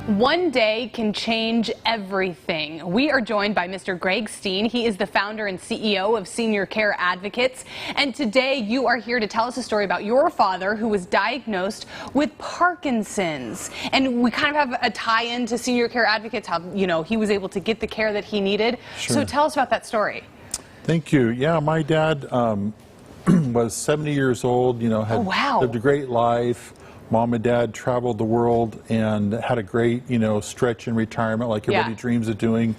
One day can change everything. We are joined by Mr. Greg Steen. He is the founder and CEO of Senior Care Advocates. And today you are here to tell us a story about your father who was diagnosed with Parkinson's. And we kind of have a tie-in to Senior Care Advocates, how, he was able to get the care that he needed. Sure. So tell us about that story. Thank you. Yeah, my dad was 70 years old, had lived a great life. Mom and Dad traveled the world and had a great, stretch in retirement like everybody dreams of doing.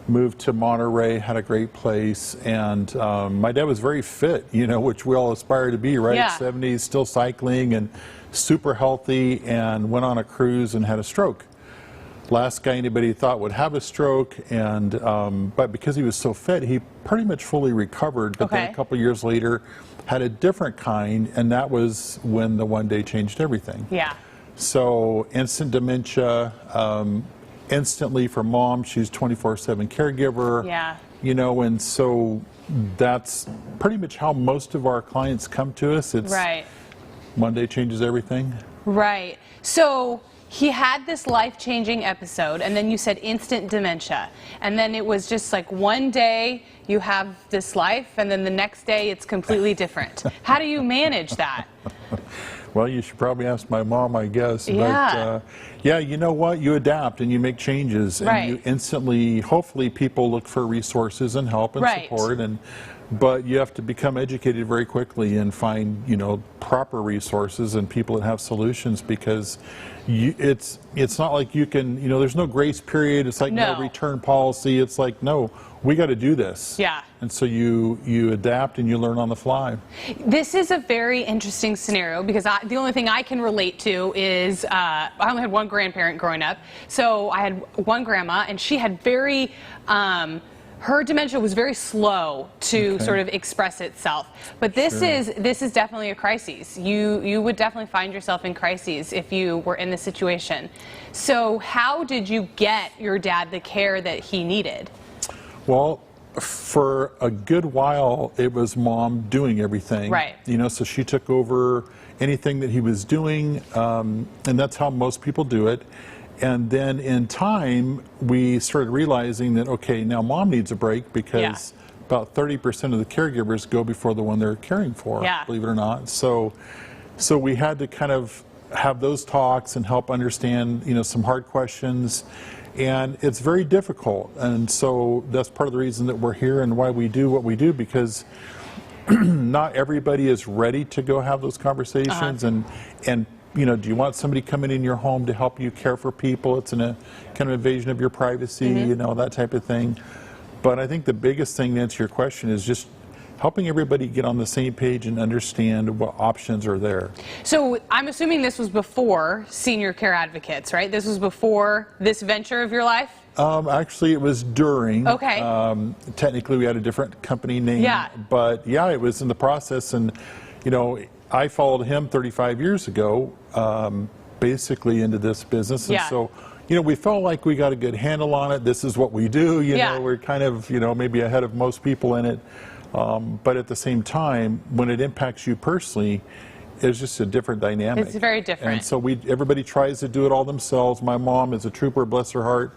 Moved to Monterey, had a great place, and my dad was very fit, which we all aspire to be, right? 70s, still cycling and super healthy, and went on a cruise and had a stroke. Last guy anybody thought would have a stroke, and but because he was so fit, he pretty much fully recovered. But then a couple years later, had a different kind, and that was when the one day changed everything. Yeah. So instant dementia, instantly for Mom, she's 24/7 caregiver. Yeah. And so that's pretty much how most of our clients come to us. It's one day changes everything. Right. So he had this life-changing episode, and then you said instant dementia. And then it was just like one day you have this life, and then the next day it's completely different. How do you manage that? Well, you should probably ask my mom, I guess. Yeah. But, yeah, you know what? You adapt and you make changes. And you instantly, hopefully, people look for resources and help and support. But you have to become educated very quickly and find, proper resources and people that have solutions, because it's not like you can, there's no grace period. It's like no return policy. It's like, no, we got to do this. Yeah. And so you adapt and you learn on the fly. This is a very interesting scenario, because the only thing I can relate to is I only had one grandparent growing up. So I had one grandma, and she had very her dementia was very slow to sort of express itself. But this is definitely a crisis. You would definitely find yourself in crises if you were in this situation. So how did you get your dad the care that he needed? Well, for a good while, it was Mom doing everything. Right. So she took over anything that he was doing, and that's how most people do it. And then in time, we started realizing that, okay, now Mom needs a break, because about 30% of the caregivers go before the one they're caring for, believe it or not. So we had to kind of have those talks and help understand, some hard questions. And it's very difficult. And so that's part of the reason that we're here and why we do what we do, because not everybody is ready to go have those conversations. And do you want somebody coming in your home to help you care for people? It's a kind of invasion of your privacy, that type of thing. But I think the biggest thing, to answer your question, is just helping everybody get on the same page and understand what options are there. So I'm assuming this was before Senior Care Advocates, right? This was before this venture of your life? Actually, it was during. Okay. Technically, we had a different company name. Yeah. But yeah, it was in the process. And, I followed him 35 years ago, basically into this business. And so, we felt like we got a good handle on it. This is what we do. We're kind of, maybe ahead of most people in it. But at the same time, when it impacts you personally, it's just a different dynamic. It's very different. And so everybody tries to do it all themselves. My mom is a trooper, bless her heart,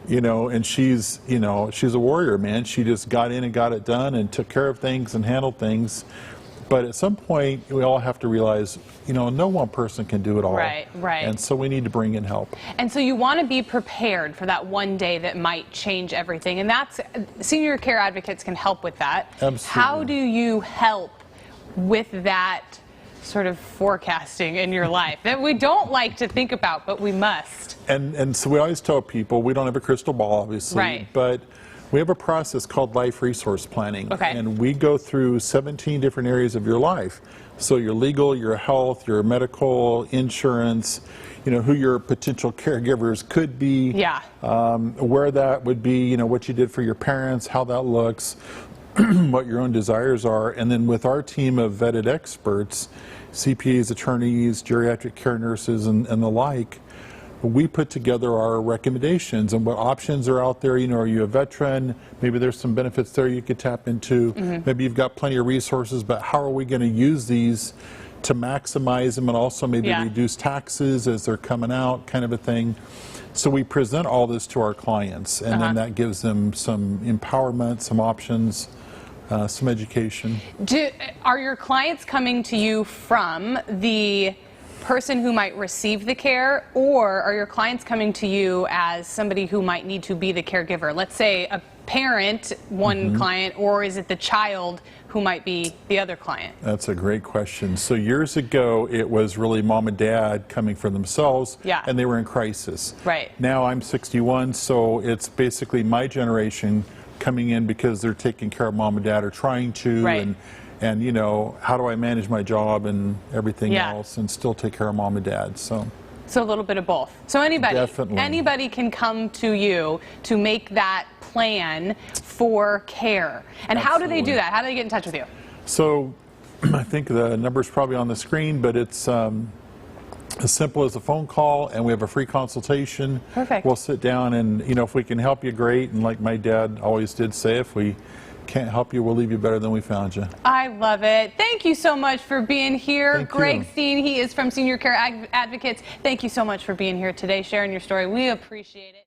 and she's a warrior, man. She just got in and got it done and took care of things and handled things. But at some point, we all have to realize, no one person can do it all. Right. And so we need to bring in help. And so you want to be prepared for that one day that might change everything. And that's, Senior Care Advocates can help with that. Absolutely. How do you help with that sort of forecasting in your life that we don't like to think about, but we must? And so we always tell people, we don't have a crystal ball, obviously. But we have a process called life resource planning, and we go through 17 different areas of your life. So your legal, your health, your medical, insurance, who your potential caregivers could be, where that would be, what you did for your parents, how that looks, what your own desires are. And then with our team of vetted experts, CPAs, attorneys, geriatric care nurses, and the like, we put together our recommendations and what options are out there. Are you a veteran? Maybe there's some benefits there you could tap into. Maybe you've got plenty of resources, but how are we going to use these to maximize them and also maybe Yeah. reduce taxes as they're coming out, kind of a thing. So we present all this to our clients, and then that gives them some empowerment, some options, some education. Are your clients coming to you from the person who might receive the care, or are your clients coming to you as somebody who might need to be the caregiver? Let's say a parent, one client, or is it the child who might be the other client? That's a great question. So years ago, it was really mom and dad coming for themselves, and they were in crisis. Right. Now I'm 61, so it's basically my generation coming in because they're taking care of mom and dad, or trying to, and you know, how do I manage my job and everything else and still take care of mom and dad? So a little bit of both. So anybody can come to you to make that plan for care. And how do they do that? How do they get in touch with you? So I think the number's probably on the screen, but it's as simple as a phone call, and we have a free consultation. Perfect. We'll sit down, and you know, if we can help you, great. And like my dad always did say, if we can't help you, we'll leave you better than we found you. I love it. Thank you so much for being here. Thank Greg you. Steen, he is from Senior Care Advocates. Thank you so much for being here today, sharing your story. We appreciate it.